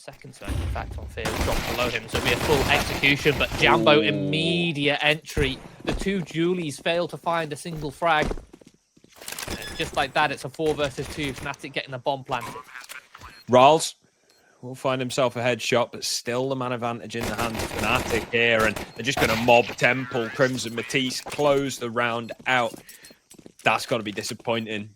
second smoke, in fact, on Fear dropped below him, so it'll be a full execution, but Jambo, immediate entry. The two Julies fail to find a single frag. And just like that, it's a 4 versus 2. Fatic getting the bomb planted. Riles will find himself a headshot, but still the man advantage in the hands of Fatic here, and they're just going to mob Temple. Crimson Matisse close the round out. That's got to be disappointing.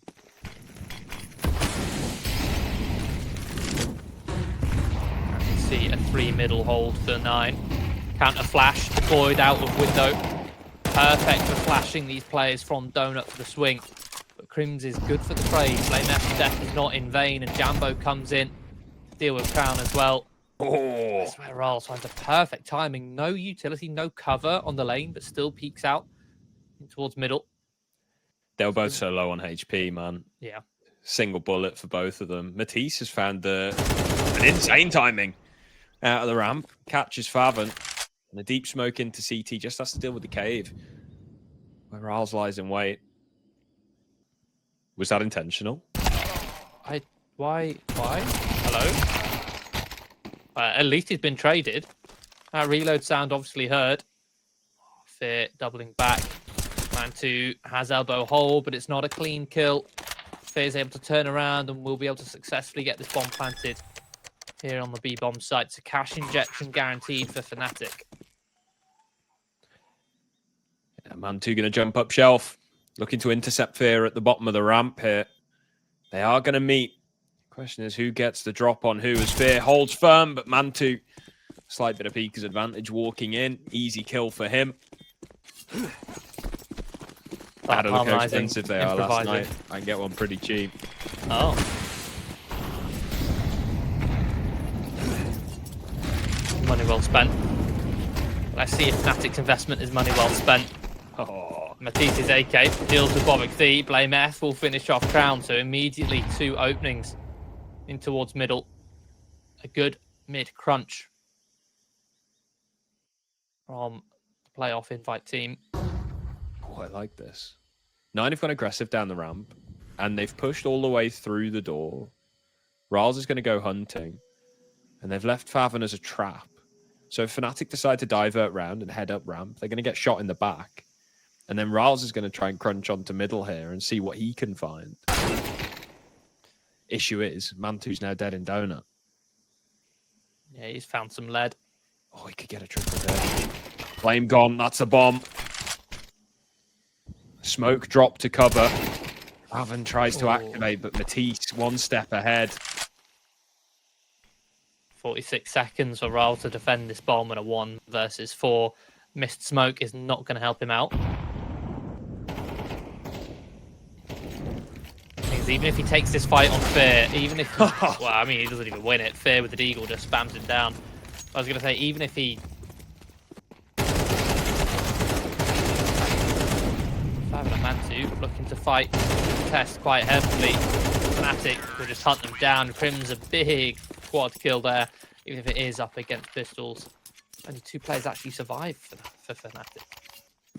See a 3 middle hold for 9. Counter flash deployed out of window. Perfect for flashing these players from Donut for the swing. But Crims is good for the trade. BlameF's death is not in vain, and Jambo comes in to deal with Crown as well. Oh. That's where Riles finds a perfect timing. No utility, no cover on the lane, but still peeks out towards middle. They were both so low on HP, man. Yeah. Single bullet for both of them. Matisse has found an insane timing out of the ramp. Catches Favon. And a deep smoke into CT. Just has to deal with the cave. Where Riles lies in wait. Was that intentional? Why? Hello? At least he's been traded. That reload sound obviously heard. Fear doubling back. Man 2 has elbow hole, but it's not a clean kill. Fear's able to turn around and will be able to successfully get this bomb planted here on the B-bomb site. So cash injection guaranteed for Fatic. Yeah, Man 2 going to jump up shelf. Looking to intercept Fear at the bottom of the ramp here. They are going to meet. Question is who gets the drop on who, as Fear holds firm, but Man 2, slight bit of Pika's advantage walking in. Easy kill for him. How to look how expensive they are last night. I can get one pretty cheap. Oh. Money well spent. Let's see if Fatic's investment is money well spent. Oh. Matisse's AK deals with Bobic D. BlameF will finish off Crown, so immediately 2 openings in towards middle. A good mid crunch from the playoff invite team. Oh, I like this. 9 have gone aggressive down the ramp, and they've pushed all the way through the door. Riles is going to go hunting, and they've left Favon as a trap. So if Fatic decide to divert round and head up ramp, they're going to get shot in the back. And then Riles is going to try and crunch onto middle here and see what he can find. Issue is, Man2's now dead in Donut. Yeah, he's found some lead. Oh, he could get a triple there. Flame gone, that's a bomb. Smoke drop to cover. Favon tries to activate, but Matisse 1 step ahead. 46 seconds for Riles to defend this bomb, and a 1 versus 4. Missed smoke is not going to help him out. Because even if he takes this fight on Fear, even if... well, I mean, he doesn't even win it. Fear with the Deagle just spams him down. I was going to say, even if he... Man 2 looking to fight, test quite heavily. Fatic will just hunt them down. Crim's a big quad kill there, even if it is up against pistols. Only 2 players actually survive for Fatic.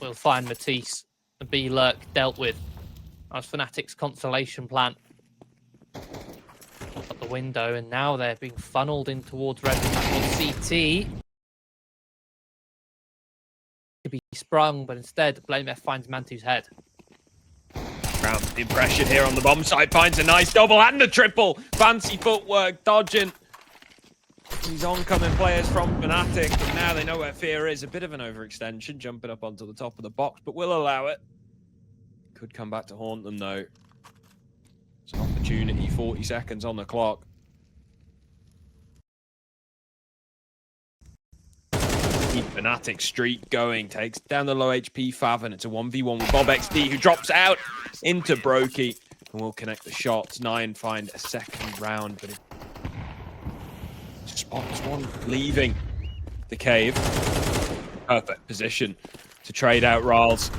We'll find Matisse. The B-lurk dealt with. That was Fatic's constellation plan. At the window, and now they're being funneled in towards red CT. To be sprung, but instead BlameF finds Man2's head. Crown, the impression here on the bomb side, finds a nice double and a triple. Fancy footwork, dodging these oncoming players from Fatic. And now they know where Fear is. A bit of an overextension, jumping up onto the top of the box, but we'll allow it. Could come back to haunt them though. It's an opportunity, 40 seconds on the clock. Keep Fatic streak going, takes down the low HP Favon. It's a 1v1 with Bob XD, who drops out into Brokey and will connect the shots. 9 find a second round, but it spots one leaving the cave. Perfect position to trade out Riles.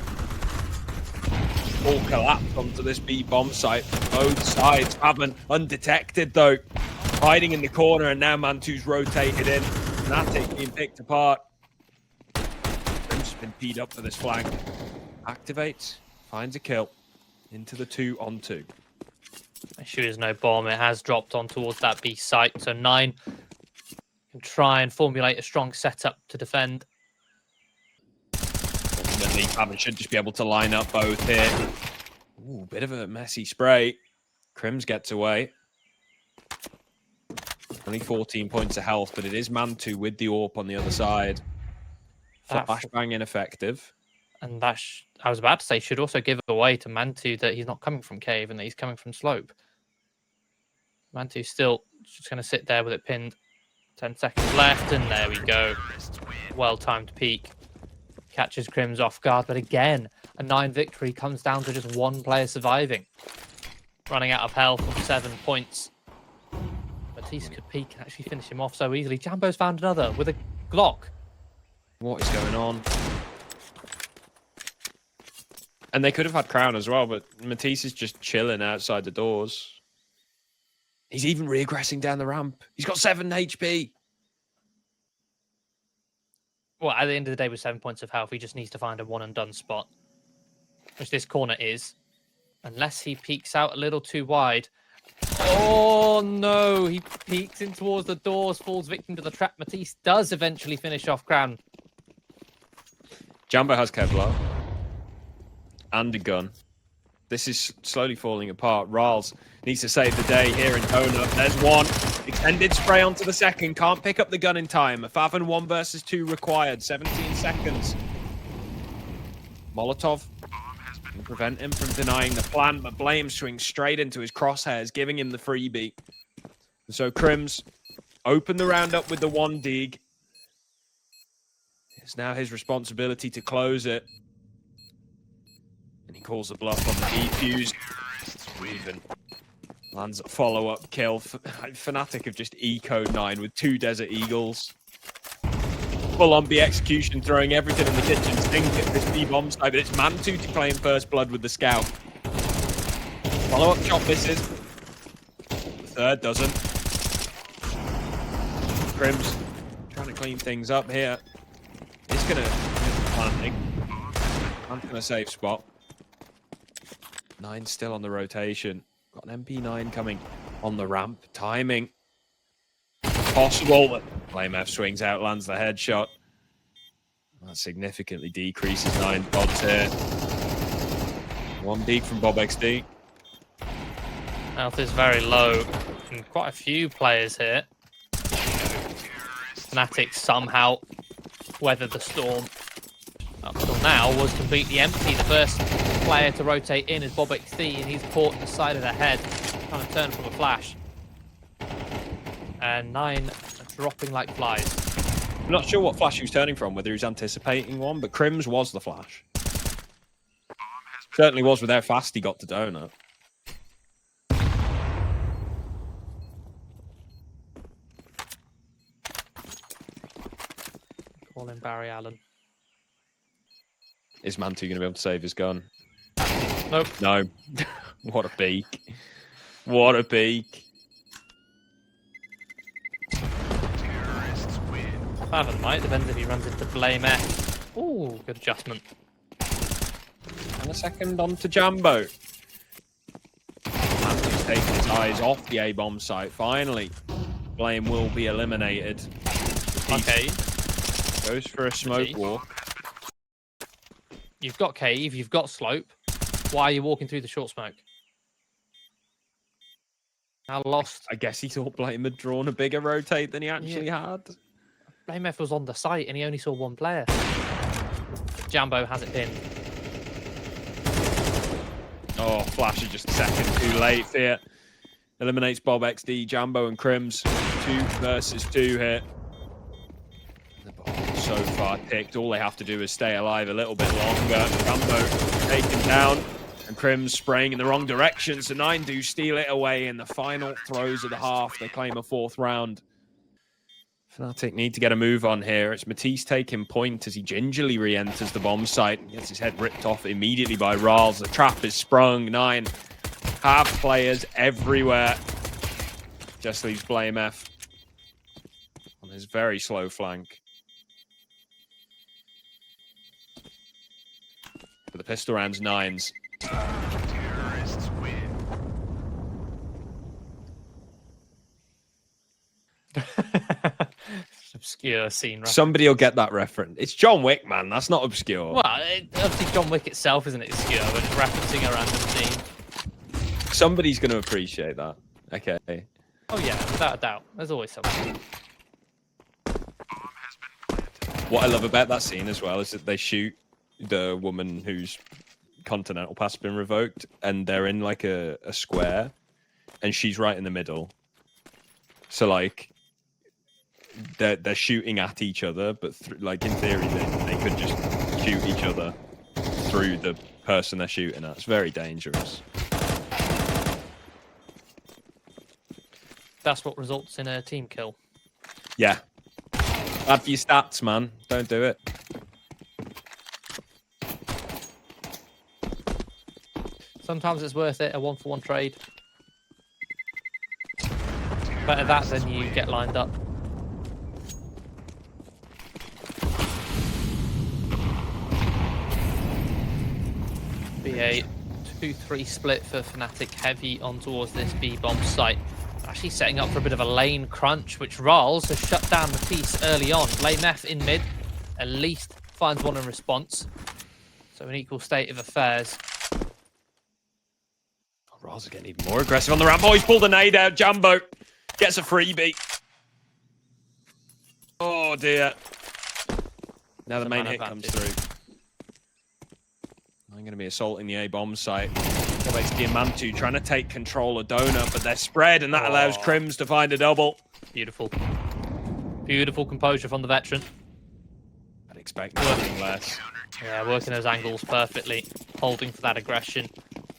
All collapse onto this B bomb site from both sides. Favon undetected though, hiding in the corner, and now Man2's rotated in. Fatic being picked apart. Crim's been peed up for this flank. Activates, finds a kill into the 2-on-2. Issue is no bomb. It has dropped on towards that B site. So 9 Can try and formulate a strong setup to defend. Ultimately, Fatic should just be able to line up both here. Ooh, bit of a messy spray. Crims gets away. Only 14 points of health, but it is Mantu with the AWP on the other side. Flashbang ineffective. And that, I was about to say, should also give away to Mantu that he's not coming from cave and that he's coming from slope. Mantu's still just going to sit there with it pinned. 10 seconds left, and there we go. Well-timed peek. Catches Crims off guard, but again, a 9 victory comes down to just one player surviving. Running out of health of 7 points. Matisse could peek and actually finish him off so easily. Jambo's found another with a Glock. What is going on? And they could have had Crown as well, but Matisse is just chilling outside the doors. He's even regressing down the ramp. He's got 7 HP. Well, at the end of the day, with 7 points of health, he just needs to find a one-and-done spot, which this corner is. Unless he peeks out a little too wide. Oh, no. He peeks in towards the doors, falls victim to the trap. Matisse does eventually finish off Crown. Jambo has Kevlar. And a gun. This is slowly falling apart. Rals needs to save the day here in Donut. There's one. Extended spray onto the second. Can't pick up the gun in time. A Faven 1 versus 2 required. 17 seconds. Molotov can prevent him from denying the plan, but Blame swings straight into his crosshairs, giving him the freebie. And so Crims open the round up with the 1 dig. It's now his responsibility to close it. And he calls the bluff on the defuse. Even lands a follow-up kill. Fnatic have just ecoed 9 with 2 Desert Eagles. Full-on B execution, throwing everything in the kitchen sink at this B-bomb side, but it's Mantu to claim first blood with the scout. Follow-up chop misses. The third doesn't. Crims trying to clean things up here. It's going to planting. I'm going to save spot. 9 still on the rotation. Got an MP9 coming on the ramp. Timing. Possible, but Flame F swings out, lands the headshot. That significantly decreases 9 pods here. 1 deep from Bob XD. Health is very low. And quite a few players here. Fnatic somehow weathered the storm. Up till now was completely empty. The first player to rotate in is Bob XD, and he's caught the side of the head, trying to turn from a flash. And 9 dropping like flies. I'm not sure what flash he was turning from, whether he was anticipating one, but Crims was the flash. Certainly was with how fast he got to Donut. Call him Barry Allen. Is Mantu going to be able to save his gun? Nope. No. What a beak. What a beak. Faven might, depends if he runs into Blame F. Ooh, good adjustment. And a second on to Jambo. Mantu's taking his eyes off the A-bomb site. Finally, Blame will be eliminated. Okay. Goes for a smoke walk. You've got cave, you've got slope. Why are you walking through the short smoke? Now lost. I guess he thought Blame had drawn a bigger rotate than he actually had. Blame F was on the site and he only saw 1 player. Jambo has it pinned. Oh, Flash is just a second too late. Fear eliminates Bob XD, Jambo and Crims. 2 versus 2 here. The ball so far ticked. All they have to do is stay alive a little bit longer. Jambo taken down. And Crims spraying in the wrong direction. So 9 do steal it away in the final throws of the half. They claim a 4th round. Fnatic need to get a move on here. It's Matisse taking point as he gingerly re-enters the bomb site and gets his head ripped off immediately by Rals. The trap is sprung. 9 have players everywhere. Just leaves Blame F on his very slow flank. But the pistol round's 9s. Terrorists win. obscure scene. Reference. Somebody will get that reference. It's John Wick, man. That's not obscure. Well, obviously John Wick itself isn't obscure, but it's referencing a random scene. Somebody's going to appreciate that. Okay. Oh yeah, without a doubt. There's always something. What I love about that scene as well is that they shoot the woman whose continental pass has been revoked, and they're in like a square, and she's right in the middle. So like, they're shooting at each other, but like in theory they could just shoot each other through the person they're shooting at. It's very dangerous. That's what results in a team kill. Yeah. Bad for your stats, man. Don't do it. Sometimes it's worth it, a 1-for-1 trade. Better that than you get lined up. Be a 2-3 split for Fatic, heavy on towards this B-bomb site. Actually setting up for a bit of a lane crunch, which Ralls has shut down Matisse early on. BlameF in mid, at least finds one in response. So an equal state of affairs. Ralls are getting even more aggressive on the ramp. Oh, he's pulled a nade out. Jambo gets a freebie. Oh, dear. Now the main hit comes through. I'm going to be assaulting the A-bomb site. Bobex and Mantu trying to take control of Donut, but they're spread, and that allows Crims to find a double. Beautiful. Beautiful composure from the veteran. I'd expect nothing less. Yeah, working those angles perfectly. Holding for that aggression.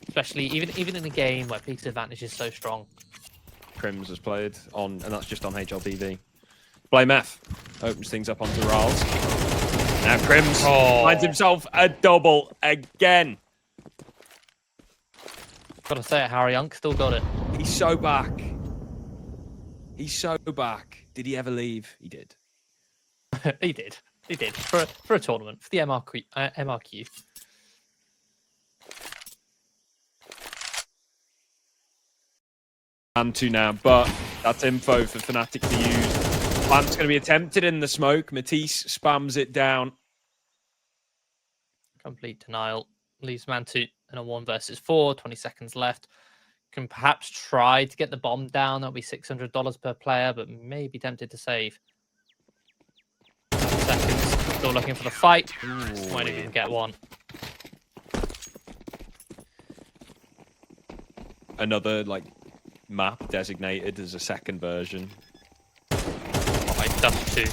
Especially even in a game where piece advantage is so strong. Crims has played on, and that's just on HLTV. BlameF opens things up onto Ralls. Now Crims finds himself a double again. Gotta say it, Harry Young still got it. He's so back. He's so back. Did he ever leave? He did. He did. He did. For a tournament, for the MRQ. And two now, but that's info for Fnatic to use. Plant's going to be attempted in the smoke. Matisse spams it down. Complete denial. Leaves Mantu in a 1 versus 4. 20 seconds left. Can perhaps try to get the bomb down. That'll be $600 per player, but may be tempted to save. 7 seconds. Still looking for the fight. Won't even get one. Another like map designated as a second version. Like Dust 2.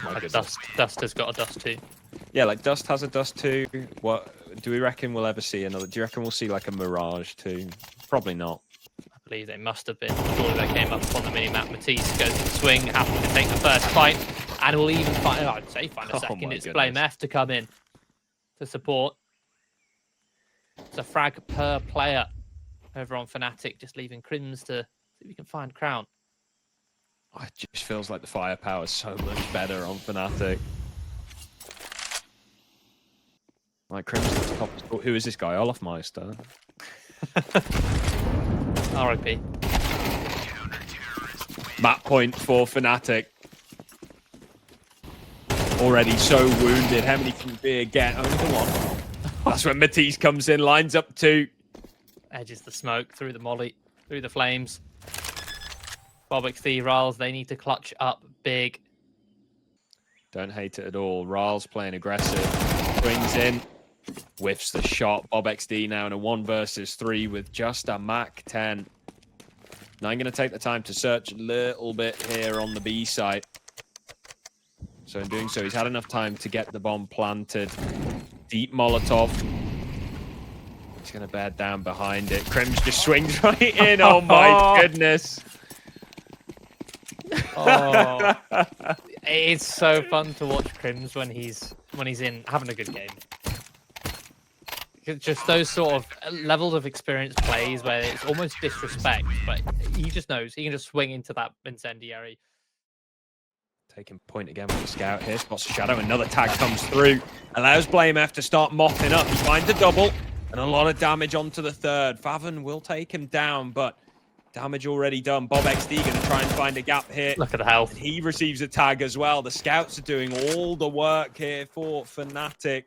Like Dust has got a Dust 2. Yeah, like Dust has a Dust 2. What do we reckon we'll ever see another? Do you reckon we'll see like a Mirage 2? Probably not. I believe they must have been. Surely they came up on the mini-map. Matisse goes to the swing, happy to take the first fight, and will even find, I'd say find a second. It's BlameF to come in to support. It's a frag per player over on Fnatic, just leaving Crims to see if we can find Crown. Oh, it just feels like the firepower is so much better on Fnatic. Like Crims top. Who is this guy? Olafmeister. RIP. Map point for Fnatic. Already so wounded. How many can be again? Only the one. That's when Matisse comes in, lines up 2. Edges the smoke through the molly, through the flames. Bobex, Ralls, they need to clutch up big. Don't hate it at all. Ralls playing aggressive. Swings in. Whiffs the shot. BobXD now in a 1 versus 3 with just a Mac 10. Now I'm going to take the time to search a little bit here on the B site. So in doing so, he's had enough time to get the bomb planted. Deep Molotov. He's going to bear down behind it. Crims just swings right in. Oh my goodness. Oh, it's so fun to watch Crims when he's in having a good game. Just those sort of levels of experience plays where it's almost disrespect, but he just knows he can just swing into that incendiary. Taking point again with the scout here. Spots a shadow. Another tag comes through. Allows BlameF to start mopping up. He finds a double and a lot of damage onto the third. Faven will take him down, but Damage already done. Bob XD going to try and find a gap here. Look at the health. And he receives a tag as well. The scouts are doing all the work here for Fnatic.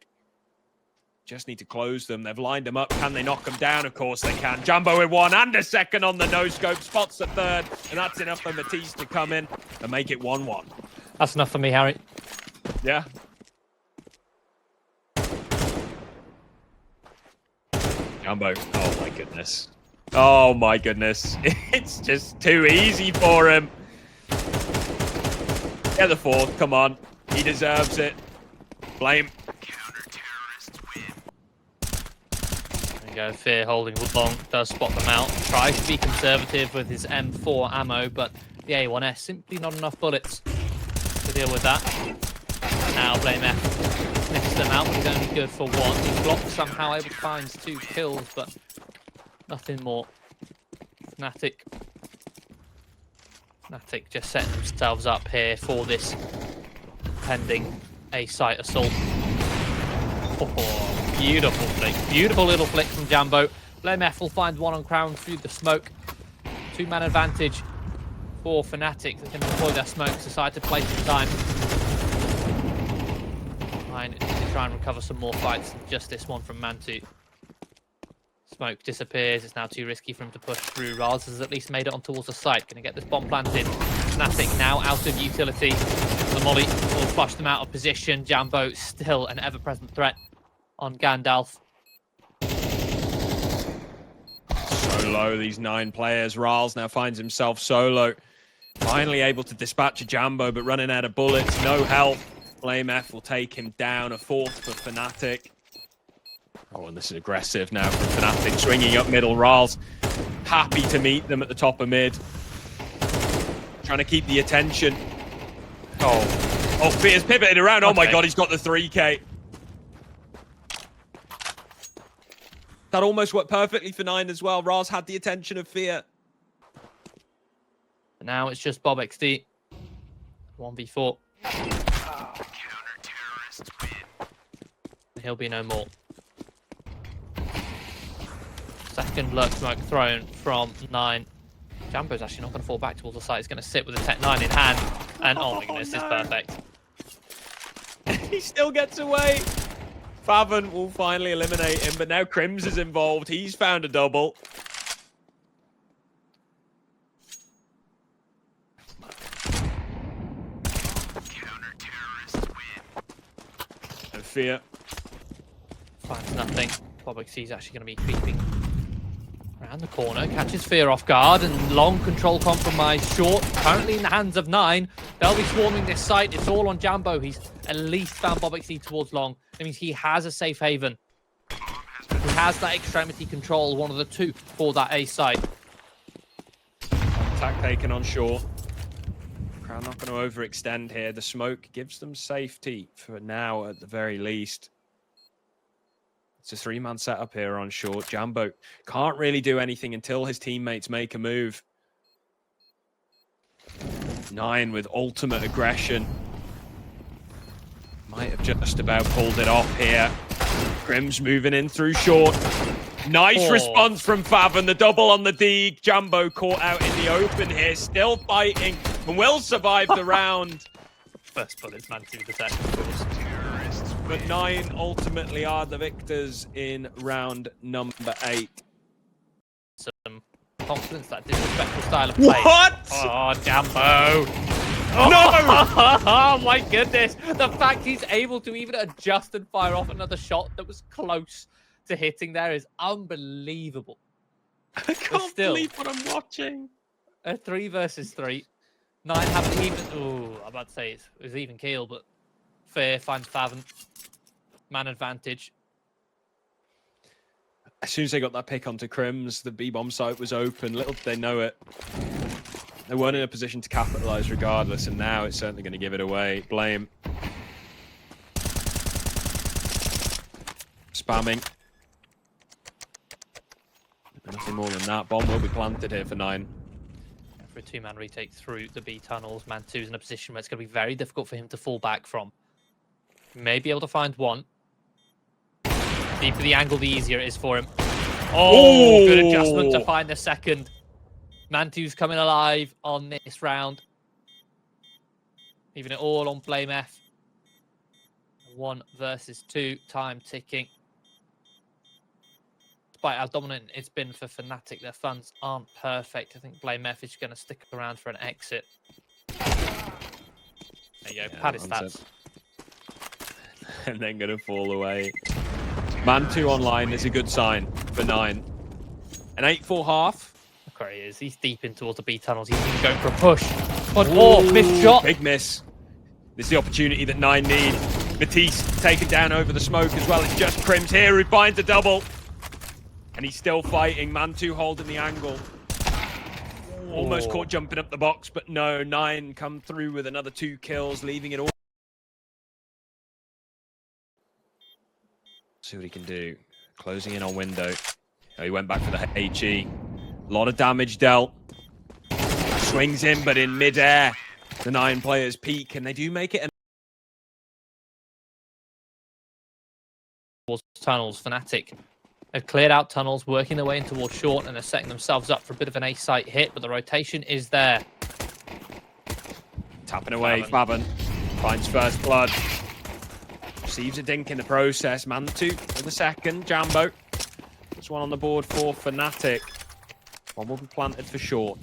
Just need to close them. They've lined them up. Can they knock them down? Of course they can. Jumbo with 1 and a second on the no-scope. Spots the 3rd. And that's enough for Matisse to come in and make it 1-1. That's enough for me, Harry. Yeah. Jumbo. Oh, my goodness. Oh, my goodness. It's just too easy for him. Get the 4th. Come on. He deserves it. Blame. There you go. Fear holding Woodlong. Does spot them out. Tries to be conservative with his M4 ammo, but the A1S simply not enough bullets to deal with that. Now Blame F next them out. He's only good for 1. He's blocked somehow, able to find 2 kills, but nothing more. Fnatic just setting themselves up here for this pending A-site assault. Oh, beautiful flick. Beautiful little flick from Jambo. Blame F will find 1 on Crown through the smoke. 2-man advantage for Fnatic. They can deploy their smokes, decide to place in time. Fine, to try and recover some more fights than just this one from Mantu. Smoke disappears. It's now too risky for him to push through. Raz has at least made it on towards the site. Going to get this bomb planted. Fnatic now out of utility. The molly will flush them out of position. Jambo still an ever-present threat on Gandalf. Solo, these 9 players. Rals now finds himself solo. Finally able to dispatch a Jambo, but running out of bullets. No help. Blame F will take him down. A 4th for Fnatic. Oh, and this is aggressive now from Fnatic, swinging up middle. Rals happy to meet them at the top of mid. Trying to keep the attention. Oh, Fear's pivoted around. Oh my God, he's got the 3K. That almost worked perfectly for 9 as well. Raz had the attention of Fear. But now it's just Bob XD. 1v4. He'll be no more. Second lurk smoke thrown from 9. Jambo's actually not going to fall back towards the site. He's going to sit with the Tech 9 in hand. And oh my goodness, it's perfect. He still gets away. Faven will finally eliminate him, but now Crims is involved. He's found a double. No fear. Finds nothing. Bob XD is actually going to be creeping around the corner, catches Fear off guard, and long control compromise. Short, currently in the hands of 9. They'll be swarming this site. It's all on Jambo. He's at least found Bob XD towards long. That means he has a safe haven. He has that extremity control, one of the 2 for that A site. Attack taken on short. Crown not going to overextend here. The smoke gives them safety for now at the very least. It's a 3-man setup here on short. Jambo can't really do anything until his teammates make a move. 9 with ultimate aggression. Might have just about pulled it off here. Crims moving in through short. Nice response from Faven. The double on the D. Jambo caught out in the open here. Still fighting and will survive the round. First bullets, man, to the second, of course. But 9 ultimately are the victors in round number 8. Some confidence, that disrespectful style of play. What? Oh, Jambo. No! Oh my goodness. The fact he's able to even adjust and fire off another shot that was close to hitting there is unbelievable. I can't believe what I'm watching. A 3 versus 3. 9 haven't even... Oh, I'm about to say it was even keel, but Fear finds Faven. Man advantage. As soon as they got that pick onto Crims, the B-bomb site was open. Little did they know it. They weren't in a position to capitalize regardless, and now it's certainly going to give it away. Blame. Spamming. Nothing more than that. Bomb will be planted here for 9. For a 2-man retake through the B tunnels, Man2's in a position where it's going to be very difficult for him to fall back from. May be able to find 1. The deeper the angle, the easier it is for him. Oh, good adjustment to find the second. Mantu's coming alive on this round. Leaving it all on Blame F. 1 versus 2, time ticking. Despite how dominant it's been for Fnatic, their funds aren't perfect. I think Blame F is going to stick around for an exit. There you go, pad his stats. And then going to fall away. Man2 online is a good sign for 9. An 8-4 half. Look where he is. He's deep in towards the B tunnels. He's even going for a push. But oh, missed shot. Big miss. This is the opportunity that 9 need. Matisse taken down over the smoke as well. It's just Crims here who finds a double. And he's still fighting. Man2 holding the angle. Almost caught jumping up the box, but no. 9 come through with another 2 kills, leaving it all. See what he can do. Closing in on window. Oh, he went back for the HE. A lot of damage dealt. Swings in, but in midair. The 9 players peak, and they do make it. Towards tunnels, Fnatic have cleared out tunnels, working their way in towards short, and they're setting themselves up for a bit of an A-site hit, but the rotation is there. Tapping away, Faven finds first blood. Receives a dink in the process. Man2 for the second. Jambo. There's one on the board for Fnatic. One will be planted for short.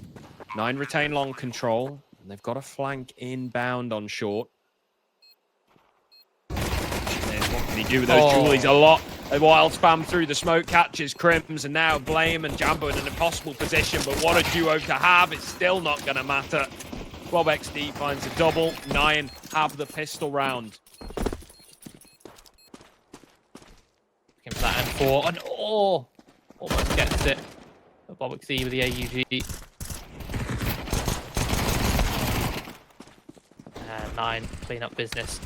9 retain long control. And they've got a flank inbound on short. What can he do with those Julies? A lot. A wild spam through the smoke, catches Crims, and now Blame and Jambo in an impossible position. But what a duo to have. It's still not going to matter. Rob XD finds a double. 9 have the pistol round. Looking for that M4, and almost gets it. Bob XD with the AUG. And 9, clean up business.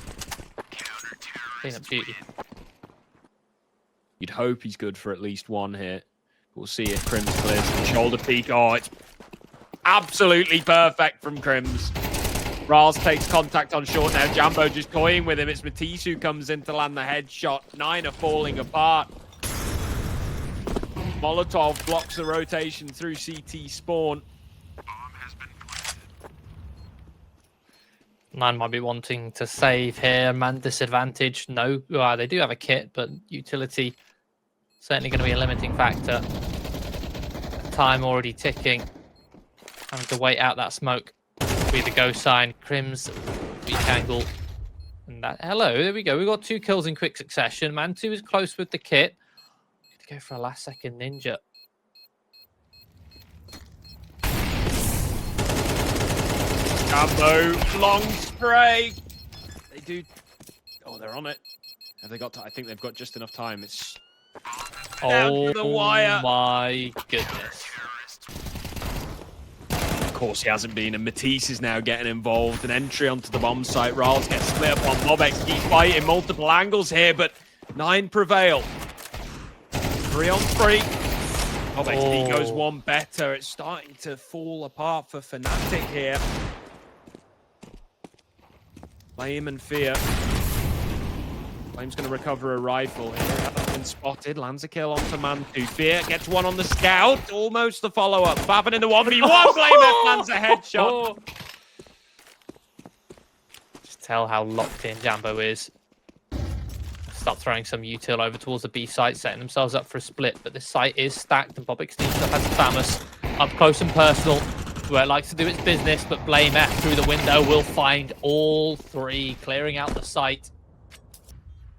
Clean up duty. You'd hope he's good for at least 1 hit. We'll see if Crims clears the shoulder peak. Oh, it's absolutely perfect from Crims. Rals takes contact on short now. Jambo just toying with him. It's Matisse who comes in to land the headshot. 9 are falling apart. Molotov blocks the rotation through CT spawn. 9 might be wanting to save here. Man disadvantage. No, well, they do have a kit, but utility certainly going to be a limiting factor. Time already ticking. Having to wait out that smoke. Be the go sign. Crims, weak angle. And that, hello, there we go. We got 2 kills in quick succession. Man2 is close with the kit. To go for a last second ninja. Jambo, long spray. They do. Oh, they're on it. Have they got? I think they've got just enough time. It's down to the wire. My goodness. Of course, he hasn't been, and Matisse is now getting involved. An entry onto the bomb site. Rals gets split up on Mobex. Keep fighting multiple angles here, but 9 prevail. 3 on 3. Mobex goes 1 better. It's starting to fall apart for Fnatic here. Blame and Fear. Flame's going to recover a rifle here. That's been spotted. Lands a kill onto Man2. Fear gets 1 on the scout. Almost the follow-up. Faven in the 1v1. Blame lands a headshot. Just tell how locked in Jambo is. Start throwing some util over towards the B site, setting themselves up for a split. But this site is stacked, and Bob XD still has Famus up close and personal, where it likes to do its business. But Blame F through the window will find all 3, clearing out the site.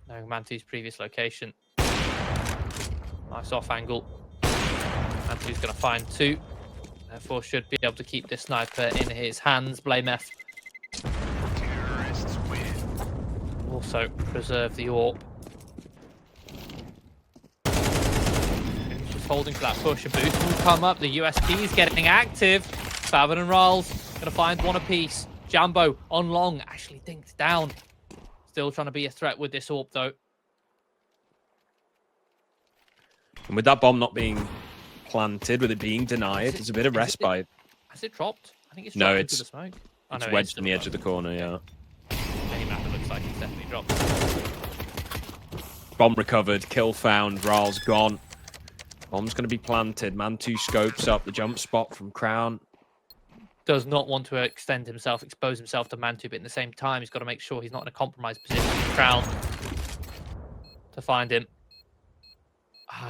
Knowing Man2's previous location. Nice off angle. Man2's going to find 2. Therefore, should be able to keep this sniper in his hands. Blame F. Also preserve the AWP. Just holding for that push. A boost will come up. The USP is getting active. Faven and Rals going to find 1 apiece. Jambo on long. Actually dinked down. Still trying to be a threat with this AWP though. And with that bomb not being planted, with it being denied, there's a bit of respite. Has it dropped? I think it's dropped into the smoke. It's wedged in the edge of the corner, yeah. Any map, it looks like it's definitely dropped. Bomb recovered, kill found, Ral's gone. Bomb's going to be planted. Man 2 scopes up the jump spot from Crown. Does not want to extend himself, expose himself to Mantu, but in the same time, he's got to make sure he's not in a compromised position. Crown to find him.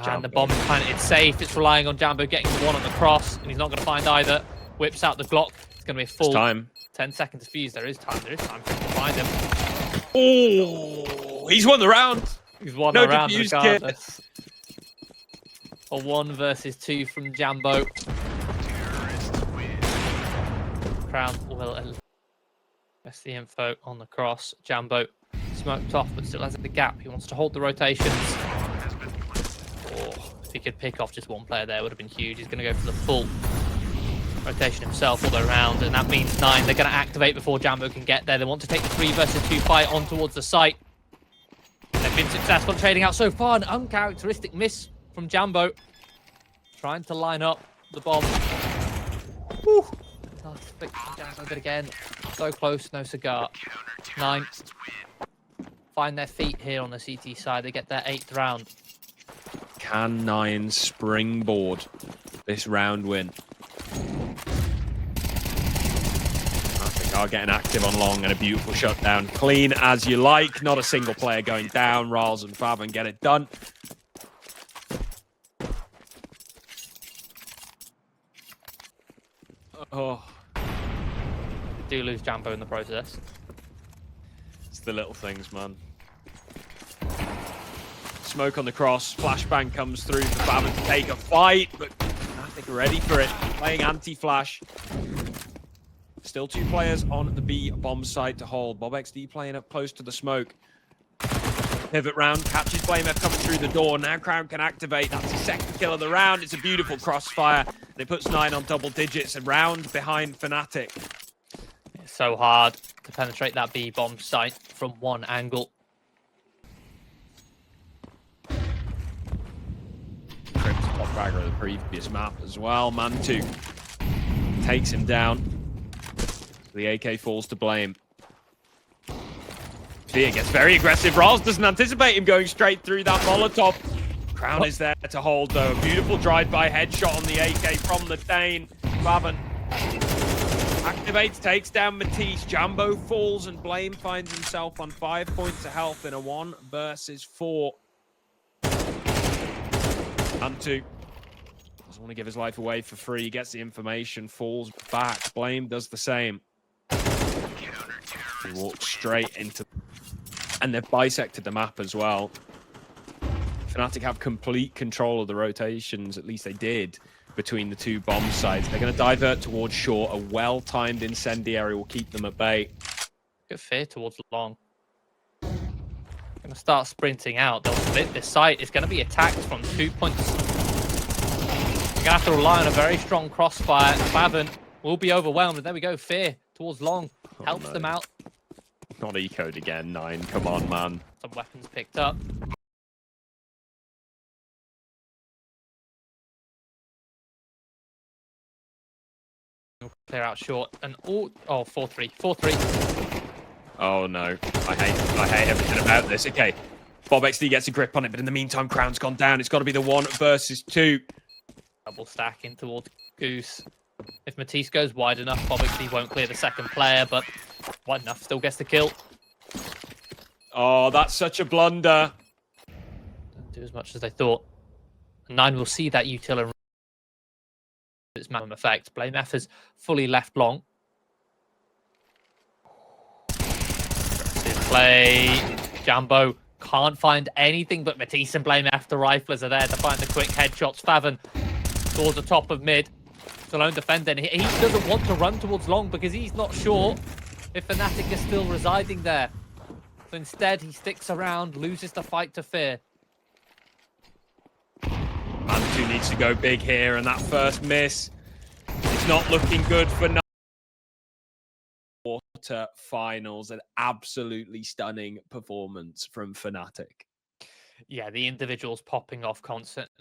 And the bomb is planted. It's safe. It's relying on Jambo getting the one on the cross, and he's not going to find either. Whips out the Glock. It's going to be a full time. 10 seconds to fuse. There is time. There is time for him to find him. Oh, he's won the round. He's won No the round defused regardless. A 1 versus 2 from Jambo. Crown will that's the info on the cross. Jambo smoked off, but still has the gap. He wants to hold the rotations. Oh, if he could pick off just one player there, would have been huge. He's going to go for the full rotation himself all the way around, and that means 9. They're going to activate before Jambo can get there. They want to take the 3 versus 2 fight on towards the site. They've been successful trading out so far. An uncharacteristic miss from Jambo. Trying to line up the bomb. Whew. Jambo did again. So close, no cigar. 9 find their feet here on the CT side. They get their 8th round. Can 9 springboard this round win? Fatic are getting active on long and a beautiful shutdown. Clean as you like. Not a single player going down. Riles and Fav get it done. Oh. They do lose Jambo in the process. It's the little things, man. Smoke on the cross. Flashbang comes through for Fav to take a fight, but Fatic ready for it. Playing anti-flash. Still 2 players on the B bomb site to hold. BobXD playing up close to the smoke. Pivot round, catches Flamer coming through the door. Now Crown can activate. That's the 2nd kill of the round. It's a beautiful crossfire. It puts 9 on double digits. A round behind Fatic. It's so hard to penetrate that B bomb site from one angle. Trips top bagger of the previous map as well. Man 2 takes him down. The AK falls to blame. Fear gets very aggressive. Riles doesn't anticipate him going straight through that Molotov. Crown is there to hold, though. A beautiful drive-by headshot on the AK from the Dane. Faven activates, takes down Matisse. Jambo falls, and Blame finds himself on 5 points of health in a 1 versus 4. And 2. Doesn't want to give his life away for free. He gets the information, falls back. Blame does the same. He walks straight into... And they've bisected the map as well. Fatic have complete control of the rotations, at least they did, between the 2 bomb sites. They're going to divert towards short. A well-timed incendiary will keep them at bay. Good fear towards long. Going to start sprinting out. They'll split this site. It's going to be attacked from 2 points. You're going to have to rely on a very strong crossfire. Faven will be overwhelmed. And there we go. Fear towards long. Helps them out. Not ecoed again, 9. Come on, man. Some weapons picked up. Clear out short. And oh, 4-3. 4-3. Oh, no. I hate everything about this. Okay. BobXD gets a grip on it, but in the meantime, Crown's gone down. It's got to be the 1 versus 2. Double stacking towards Goose. If Matisse goes wide enough, BobXD won't clear the 2nd player, but wide enough, still gets the kill. Oh, that's such a blunder. Don't do as much as they thought. And 9 will see that utility. Its maximum effect. Blame F is fully left long. Aggressive play. Jambo can't find anything but Matisse and Blame F. The riflers are there to find the quick headshots. Faven towards the top of mid. Alone defending. He doesn't want to run towards long because he's not sure if Fatic is still residing there. So instead, he sticks around, loses the fight to Fear. Man 2 needs to go big here, and that first miss is not looking good for quarter finals. An absolutely stunning performance from Fatic. Yeah, the individuals popping off constantly.